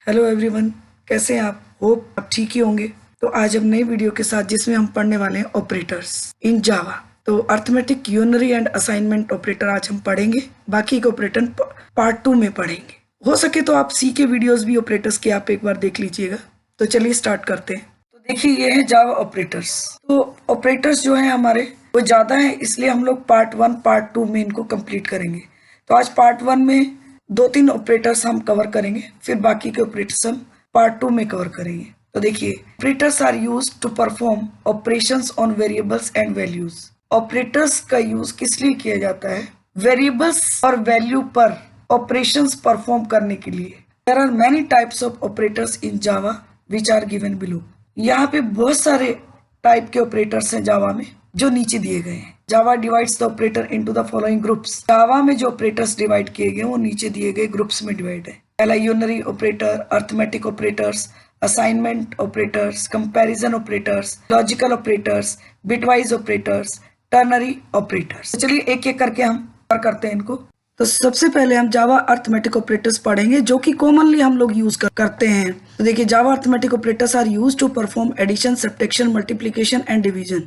Hello everyone, कैसे हैं आप? होप आप ठीक ही होंगे। तो आज हम नई वीडियो के साथ जिसमें हम पढ़ने वाले हैं ऑपरेटर्स इन जावा। तो arithmetic, unary and assignment operator आज हम पढ़ेंगे। बाकी के ऑपरेटर पार्ट 2 में पढ़ेंगे। हो सके तो आप सी के वीडियोस भी ऑपरेटर्स के आप एक बार देख लीजिएगा। तो चलिए स्टार्ट करते हैं। तो देखिए, ये है जावा ऑपरेटर्स। तो ऑपरेटर्स जो है हमारे वो ज्यादा है, इसलिए हम लोग पार्ट 1 पार्ट 2 में इनको कंप्लीट करेंगे। तो आज पार्ट 1 में 2-3 ऑपरेटर्स हम कवर करेंगे, फिर बाकी के ऑपरेटर्स हम पार्ट 2 में कवर करेंगे। तो देखिए, operators are used to perform operations on variables and values. Operators का यूज किस लिए किया जाता है? वेरिएबल्स और वैल्यू पर ऑपरेशंस परफॉर्म करने के लिए। There are many types of operators in Java which are given below. यहाँ पे बहुत सारे टाइप के ऑपरेटर्स हैं जावा में, जो नीचे दिए गए हैं। Java divides the operator into the following groups. Java में जो ऑपरेटर्स डिवाइड किए गए वो नीचे दिए गए ग्रुप्स में डिवाइड है। पहला unary operator, arithmetic operators, assignment operators, comparison operators, logical operators, bitwise operators, ternary operators. चलिए एक एक करके हम करते हैं इनको। तो सबसे पहले हम जावा अर्थमेटिक ऑपरेटर्स पढ़ेंगे, जो कि कॉमनली हम लोग यूज करते हैं। तो देखिए, Java arithmetic operators are used to perform addition, subtraction, multiplication and division.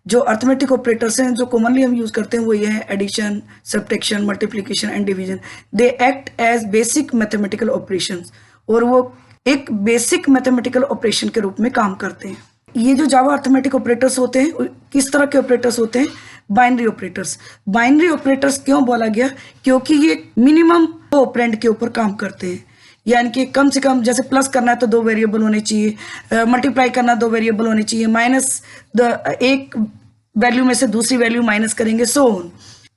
जो अर्थमेटिक ऑपरेटर्स हैं जो कॉमनली हम यूज करते हैं वो ये है addition, subtraction, multiplication and division. They act as basic mathematical operations, और वो एक बेसिक मैथमेटिकल ऑपरेशन के रूप में काम करते हैं। ये जो जावा अर्थमेटिक ऑपरेटर्स होते हैं, किस तरह के ऑपरेटर्स होते हैं? Binary operators. बाइनरी ऑपरेटर्स क्यों बोला गया? क्योंकि ये मिनिमम 2 ऑपरेंड के ऊपर काम करते हैं। यानी कि कम से कम, जैसे प्लस करना है तो 2 वेरिएबल होने चाहिए, मल्टीप्लाई करना 2 वेरिएबल होने चाहिए, माइनस एक वैल्यू में से दूसरी वैल्यू माइनस करेंगे, सो ऑन।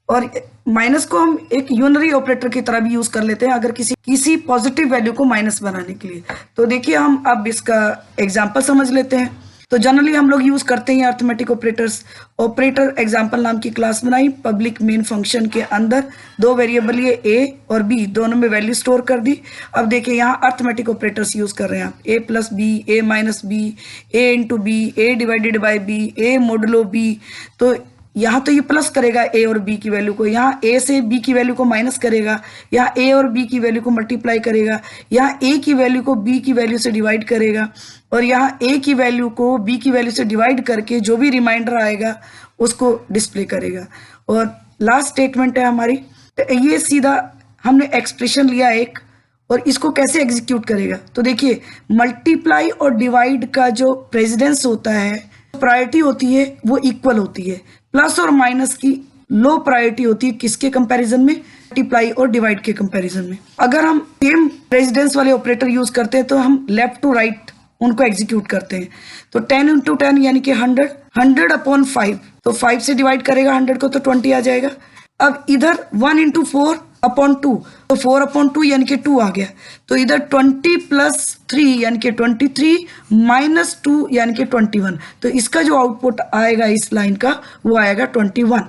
और माइनस को हम एक यूनरी ऑपरेटर की तरह भी यूज कर लेते हैं अगर किसी पॉजिटिव वैल्यू को माइनस बनाने के लिए। तो देखिए, हम अब इसका एग्जांपल समझ लेते हैं। तो जनरली हम लोग यूज करते हैं अर्थमेटिक ऑपरेटर्स। ऑपरेटर एग्जांपल नाम की क्लास बनाई, पब्लिक मेन फंक्शन के अंदर 2 वेरिएबल ये ए और बी दोनों में वैल्यू स्टोर कर दी। अब देखिए, यहाँ अर्थमेटिक ऑपरेटर्स यूज कर रहे हैं आप। A plus b, a minus b, a into b, a divided by b, a modulo b. तो यहाँ तो ये प्लस करेगा ए और बी की वैल्यू को, यहाँ ए से बी की वैल्यू को माइनस करेगा, यहाँ ए और बी की वैल्यू को मल्टीप्लाई करेगा, यहाँ ए की वैल्यू को बी की वैल्यू से डिवाइड करेगा, और यहाँ ए की वैल्यू को बी की वैल्यू से डिवाइड करके जो भी रिमाइंडर आएगा उसको डिस्प्ले करेगा। और लास्ट स्टेटमेंट है हमारी। तो ये सीधा हमने एक्सप्रेशन लिया एक, और इसको कैसे एग्जीक्यूट करेगा? तो देखिए, मल्टीप्लाई और डिवाइड का जो प्रेसिडेंस होता है, प्रायोरिटी होती है वो इक्वल होती है। प्लस और माइनस की लो प्रायोरिटी होती है किसके कंपैरिजन में? मल्टीप्लाई और डिवाइड के कंपैरिजन में। अगर हम सेम प्रेसिडेंस वाले ऑपरेटर यूज करते हैं तो हम लेफ्ट टू राइट उनको एग्जीक्यूट करते हैं। तो 10 इंटू 10 यानी कि 100 अपॉन 5, तो 5 से डिवाइड करेगा 100 को तो 20 आ जाएगा। अब इधर 1 इंटू 4 अपॉन 2, तो 4 अपॉन 2 यानी कि 2 आ गया। तो इधर 20 प्लस 3 यानी कि 23 माइनस 2 यानी कि 21। तो इसका जो आउटपुट आएगा इस लाइन का वो आएगा 21।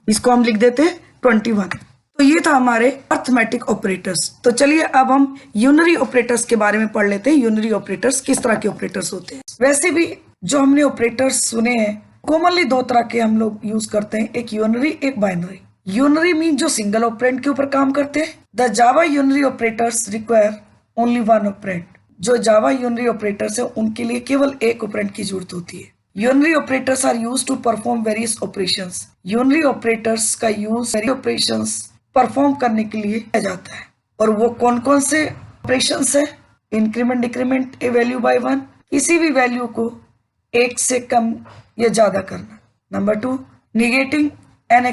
इसको हम लिख देते हैं 21। तो ये था हमारे अर्थमेटिक ऑपरेटर्स। तो चलिए अब हम यूनरी ऑपरेटर्स के बारे में पढ़ लेते हैं। यूनरी ऑपरेटर्स किस तरह के ऑपरेटर्स होते हैं? वैसे भी जो हमने ऑपरेटर्स सुने हैं, कॉमनली 2 तरह के हम लोग यूज करते हैं, एक यूनरी एक बाइनरी। यूनरी मीन जो सिंगल ऑपरेंड के ऊपर काम करते हैं। The Java unary operators require only 1 operand. जो जावा यूनरी ऑपरेटर्स है उनके लिए केवल एक ऑपरेंड की जरूरत होती है। Unary operators are used to perform various operations. Unary operators का यूज वेरियस ऑपरेशंस परफॉर्म करने के लिए किया जाता है। और वो कौन कौन से ऑपरेशंस है? Increment, decrement A value by 1, किसी भी वैल्यू को 1 से कम या ज्यादा करना। नंबर 2, निगेटिंग एन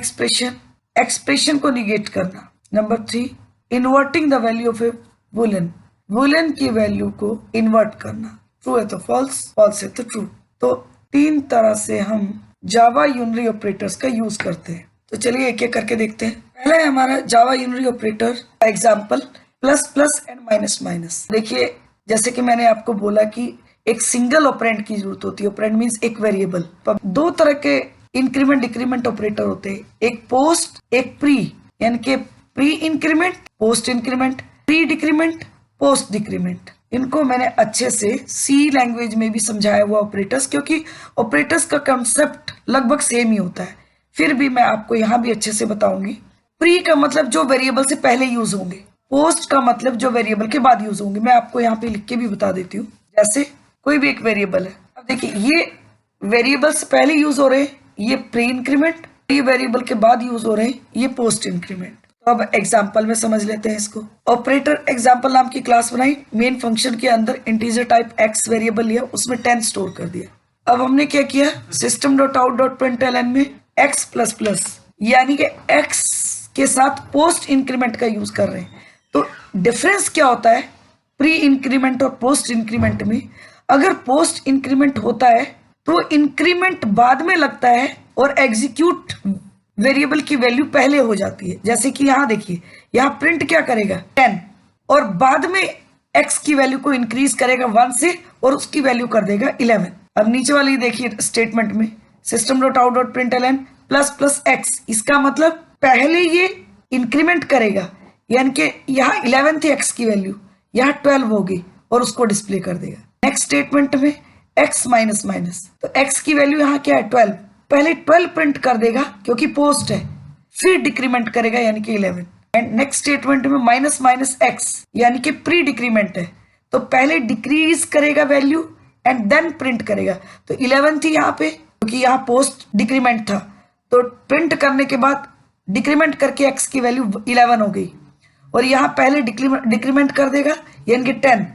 एक्सप्रेशन को निगेट करना। Number 3, inverting the value of A Boolean की वैल्यू को इन्वर्ट करना। ट्रू है तो फॉल्स, फॉल्स है तो ट्रू। तो 3 तरह से हम जावा यूनरी ऑपरेटर्स का यूज करते हैं। तो चलिए एक एक करके देखते हैं। पहला है हमारा जावा यूनरी ऑपरेटर का example, plus plus and minus minus. देखिए, जैसे कि मैंने आपको बोला कि एक सिंगल ऑपरेंड की जरूरत होती है। ऑपरेंड मीन्स एक वेरिएबल। 2 तरह के इंक्रीमेंट डिक्रीमेंट ऑपरेटर होते हैं, एक पोस्ट एक प्री। यानी कि pre increment, post increment, pre decrement, post decrement. इनको मैंने अच्छे से सी लैंग्वेज में भी समझाया हुआ ऑपरेटर्स, क्योंकि ऑपरेटर्स का कंसेप्ट लगभग सेम ही होता है। फिर भी मैं आपको यहाँ भी अच्छे से बताऊंगी। प्री का मतलब जो वेरिएबल से पहले यूज होंगे, पोस्ट का मतलब जो वेरिएबल के बाद यूज होंगे। मैं आपको यहाँ पे लिख के भी बता देती हूँ। जैसे कोई भी एक वेरिएबल है, अब देखिए ये वेरिएबल्स पहले यूज हो रहे हैं, ये प्री इंक्रीमेंट, ये वेरिएबल के बाद यूज हो रहे हैं, ये पोस्ट इंक्रीमेंट। तो अब एग्जाम्पल में समझ लेते हैं इसको। ऑपरेटर एग्जाम्पल नाम की क्लास बनाई, मेन फंक्शन के अंदर इंटीजर टाइप एक्स वेरिएबल लिया, उसमें 10 स्टोर कर दिया। अब हमने क्या किया, system dot out dot println में एक्स प्लस प्लस यानी कि एक्स के साथ पोस्ट इंक्रीमेंट का यूज कर रहे हैं। तो डिफरेंस क्या होता है प्री इंक्रीमेंट और पोस्ट इंक्रीमेंट में? अगर पोस्ट इंक्रीमेंट होता है तो इंक्रीमेंट बाद में लगता है और एग्जीक्यूट वेरिएबल की वैल्यू पहले हो जाती है। जैसे कि यहाँ देखिए, यहाँ प्रिंट क्या करेगा 10 और बाद में x की वैल्यू को इंक्रीज करेगा 1 से और उसकी वैल्यू कर देगा 11। अब नीचे वाली देखिए स्टेटमेंट में system dot out dot println plus plus x, इसका मतलब पहले ये इंक्रीमेंट करेगा, यानी कि यहाँ 11 थी x की वैल्यू, यहाँ 12 होगी और उसको डिस्प्ले कर देगा। नेक्स्ट स्टेटमेंट में x माइनस माइनस, तो x की वैल्यू यहाँ क्या है 12, पहले 12 प्रिंट कर देगा क्योंकि पोस्ट है, फिर डिक्रीमेंट करेगा यानी कि 11। एंड नेक्स्ट स्टेटमेंट में माइनस माइनस x यानी कि प्री डिक्रीमेंट है, तो पहले डिक्रीज करेगा वैल्यू एंड देन प्रिंट करेगा। तो 11 थी यहाँ पे क्योंकि यहाँ पोस्ट डिक्रीमेंट था, तो प्रिंट करने के बाद डिक्रीमेंट करके x की वैल्यू 11 हो गई और यहाँ पहले डिक्रीमेंट कर देगा यानी कि 10,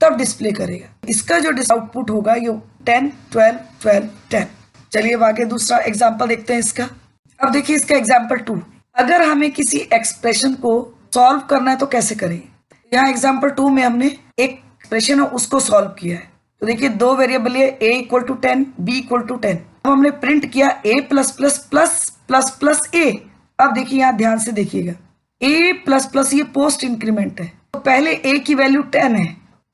तब डिस्प्ले करेगा। इसका जो आउटपुट होगा ये 10 12 12 10। चलिए अब आगे दूसरा एग्जांपल देखते हैं इसका। अब देखिए इसका एग्जांपल 2, अगर हमें किसी एक्सप्रेशन को सॉल्व करना है तो कैसे करें। यहाँ एग्जांपल 2 में हमने एक एक्सप्रेशन है उसको सॉल्व किया है। तो देखिए दो वेरिएबल है a equal to 10 b equal to 10। अब हमने प्रिंट किया a plus plus plus plus plus a। अब देखिए यहाँ ध्यान से देखिएगा, a प्लस प्लस ये पोस्ट इंक्रीमेंट है, तो पहले a की वैल्यू 10 है,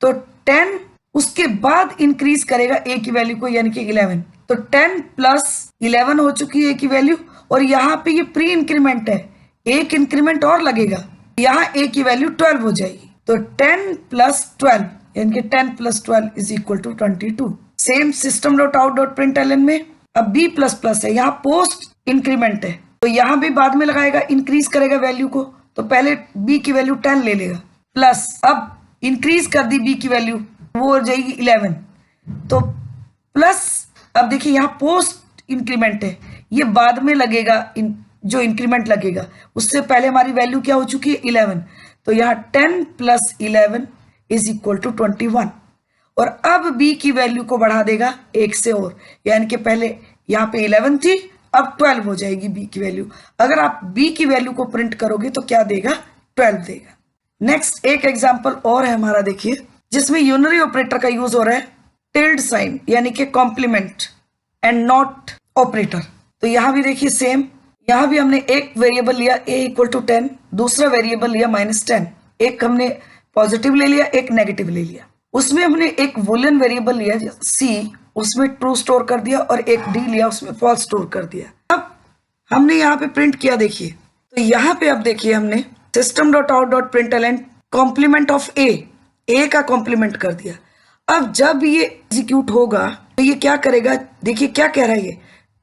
तो 10 उसके बाद इंक्रीज करेगा a की वैल्यू को यानी कि 11, तो 10 प्लस 11 हो चुकी है a की वैल्यू और यहाँ पे ये प्री इंक्रीमेंट है, एक इंक्रीमेंट और लगेगा, यहाँ a की वैल्यू 12 हो जाएगी। तो 10 प्लस 12 यानी कि 10 प्लस 12 is equal to 22। Same system dot out dot println में अब b प्लस प्लस है, यहाँ पोस्ट इंक्रीमेंट है, तो यहाँ भी बाद में लगाएगा, इंक्रीज करेगा वैल्यू को, तो पहले b की वैल्यू 10 ले लेगा, प्लस अब इंक्रीज कर दी b की वैल्यू, वो हो जाएगी 11, तो प्लस अब देखिए यहाँ पोस्ट इंक्रीमेंट है, ये बाद में लगेगा, जो इंक्रीमेंट लगेगा उससे पहले हमारी वैल्यू क्या हो चुकी है 11, तो यहाँ 10 प्लस 11 इज इक्वल टू 21 और अब b की वैल्यू को बढ़ा देगा 1 से और, यानी कि पहले यहाँ पे 11 थी अब 12 हो जाएगी b की वैल्यू। अगर आप b की वैल्यू को प्रिंट करोगे तो क्या देगा 12 देगा। नेक्स्ट एक एग्जांपल और है हमारा, देखिए जिसमें यूनरी ऑपरेटर का यूज हो रहा है टिल्ड साइन यानी कि कॉम्प्लीमेंट एंड नॉट ऑपरेटर। तो यहाँ भी देखिए सेम, यहाँ भी हमने एक वेरिएबल लिया a इक्वल टू 10, दूसरा वेरिएबल लिया -10, एक हमने पॉजिटिव ले लिया एक नेगेटिव ले लिया, उसमें हमने एक वुलन वेरिएबल लिया c, उसमें ट्रू स्टोर कर दिया और एक d लिया उसमें फॉल्स स्टोर कर दिया। अब हमने यहाँ पे प्रिंट किया, देखिए तो यहाँ पे अब देखिए हमने system dot out dot println complement of a का कॉम्प्लीमेंट कर दिया। अब जब ये एग्जीक्यूट होगा तो ये क्या करेगा, देखिए क्या कह रहा है ये,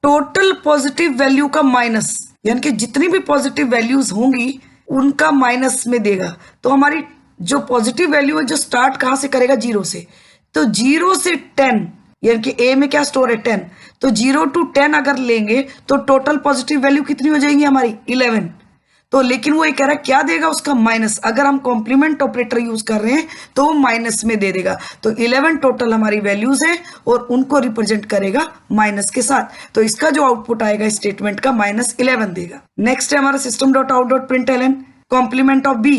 टोटल पॉजिटिव वैल्यू का माइनस, यानी कि जितनी भी पॉजिटिव वैल्यूज होंगी उनका माइनस में देगा। तो हमारी जो पॉजिटिव वैल्यू है जो स्टार्ट कहाँ से करेगा 0 से, तो 0 से 10 यानी कि a में क्या स्टोर है 10, तो 0 to 10 अगर लेंगे तो टोटल पॉजिटिव वैल्यू कितनी हो जाएगी हमारी 11। तो लेकिन वो ये कह रहा है क्या देगा उसका माइनस, अगर हम कॉम्प्लीमेंट ऑपरेटर यूज कर रहे हैं तो वो माइनस में दे देगा। तो 11 टोटल हमारी वैल्यूज है और उनको रिप्रेजेंट करेगा माइनस के साथ, तो इसका जो आउटपुट आएगा स्टेटमेंट का -11 देगा। नेक्स्ट है हमारा system dot out dot println complement of b,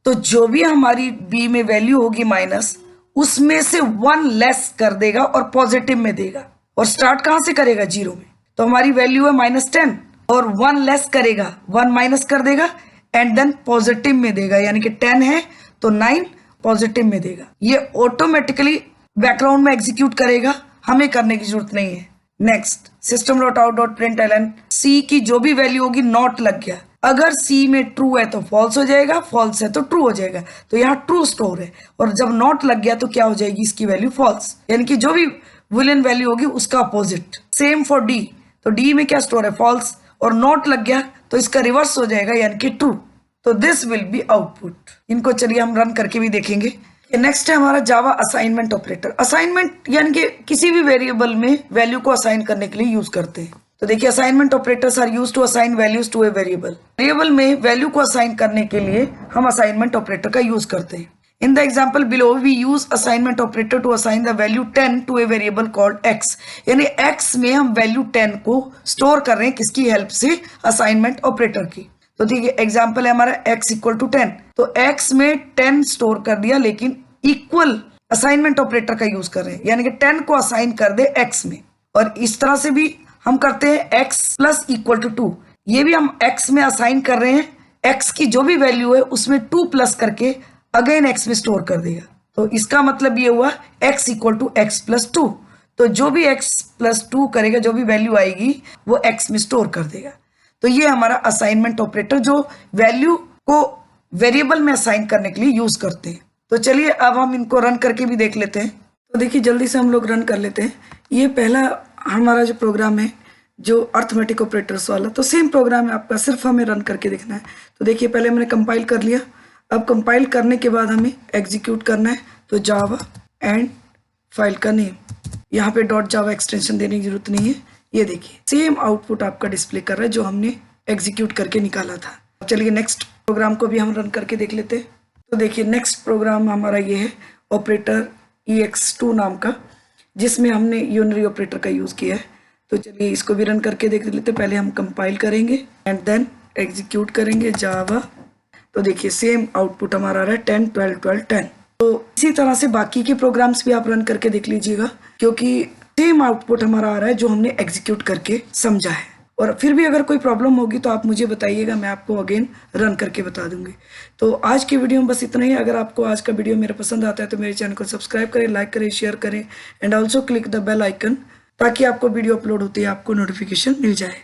तो जो भी हमारी b में वैल्यू होगी माइनस, उसमें से 1 लेस कर देगा और पॉजिटिव में देगा, और स्टार्ट कहां से करेगा 0 में, तो हमारी वैल्यू है -10 और 1 लेस करेगा, 1 माइनस कर देगा एंड देन पॉजिटिव में देगा, यानी कि 10 है तो 9 पॉजिटिव में देगा। ये ऑटोमेटिकली बैकग्राउंड में एग्जीक्यूट करेगा, हमें करने की जरूरत नहीं है। Next system dot out dot println c की जो भी वैल्यू होगी नॉट लग गया, अगर सी में ट्रू है तो फॉल्स हो जाएगा, फॉल्स है तो ट्रू हो जाएगा, तो यहाँ ट्रू स्टोर है, और जब नॉट लग गया तो क्या हो जाएगी इसकी वैल्यू फॉल्स, यानी कि जो भी बुलियन वैल्यू होगी उसका अपोजिट। सेम फॉर डी, तो डी में क्या स्टोर है फॉल्स, और नॉट लग गया तो इसका रिवर्स हो जाएगा यानी कि ट्रू, तो दिस विल बी आउटपुट। इनको चलिए हम रन करके भी देखेंगे। नेक्स्ट है हमारा जावा असाइनमेंट ऑपरेटर। असाइनमेंट यानी कि किसी भी वेरिएबल में वैल्यू को असाइन करने के लिए यूज करते हैं। तो देखिए assignment operators are used to assign values to a variable. Variable में वैल्यू को असाइन करने के लिए हम असाइनमेंट ऑपरेटर का यूज करते हैं। In the example below, we use assignment operator to assign the value 10 to a variable called x. यानी x में हम वैल्यू 10 को स्टोर कर रहे हैं किसकी हेल्प से? असाइनमेंट ऑपरेटर की। तो देखिए एग्जाम्पल है हमारा x इक्वल टू 10, तो x में 10 स्टोर कर दिया, लेकिन इक्वल असाइनमेंट ऑपरेटर का यूज कर रहे हैं, यानी कि 10 को असाइन कर दे x में। और इस तरह से भी हम करते हैं x प्लस इक्वल टू 2, ये भी हम x में असाइन कर रहे हैं, x की जो भी वैल्यू है उसमें 2 प्लस करके अगेन x में स्टोर कर देगा। तो इसका मतलब ये हुआ x equal to x plus 2। तो जो भी x प्लस 2 करेगा, जो भी वैल्यू आएगी वो x में स्टोर कर देगा। तो ये हमारा असाइनमेंट ऑपरेटर जो वैल्यू को वेरिएबल में असाइन करने के लिए यूज करते हैं। तो चलिए अब हम इनको रन करके भी देख लेते हैं। तो देखिए जल्दी से हम लोग रन कर लेते हैं। ये पहला हमारा जो प्रोग्राम है जो अर्थमेटिक ऑपरेटर्स वाला, तो सेम प्रोग्राम है आपका, सिर्फ हमें रन करके देखना है। तो देखिए पहले मैंने कंपाइल कर लिया। अब कंपाइल करने के बाद हमें एग्जीक्यूट करना है। तो जावा एंड फाइल का नेम, यहाँ पे डॉट जावा एक्सटेंशन देने की जरूरत नहीं है। ये देखिए सेम आउटपुट आपका डिस्प्ले कर रहा है जो हमने एग्जीक्यूट करके निकाला था। चलिए नेक्स्ट प्रोग्राम को भी हम रन करके देख लेते हैं। तो देखिए नेक्स्ट प्रोग्राम हमारा ये है ऑपरेटर EX2 नाम का, जिसमें हमने यूनरी ऑपरेटर का यूज किया है। तो चलिए इसको भी रन करके देख लेते हैं। पहले हम कंपाइल करेंगे एंड देन एग्जीक्यूट करेंगे जावा। तो देखिए सेम आउटपुट हमारा आ रहा है 10 12 12 10। तो इसी तरह से बाकी के प्रोग्राम्स भी आप रन करके देख लीजिएगा, क्योंकि सेम आउटपुट हमारा आ रहा है जो हमने एग्जीक्यूट करके समझा है। और फिर भी अगर कोई प्रॉब्लम होगी तो आप मुझे बताइएगा, मैं आपको अगेन रन करके बता दूंगी। तो आज की वीडियो में बस इतना ही। अगर आपको आज का वीडियो मेरा पसंद आता है तो मेरे चैनल को सब्सक्राइब करें, लाइक करें, शेयर करें and also click the bell icon, ताकि आपको वीडियो अपलोड होते ही आपको नोटिफिकेशन मिल जाए।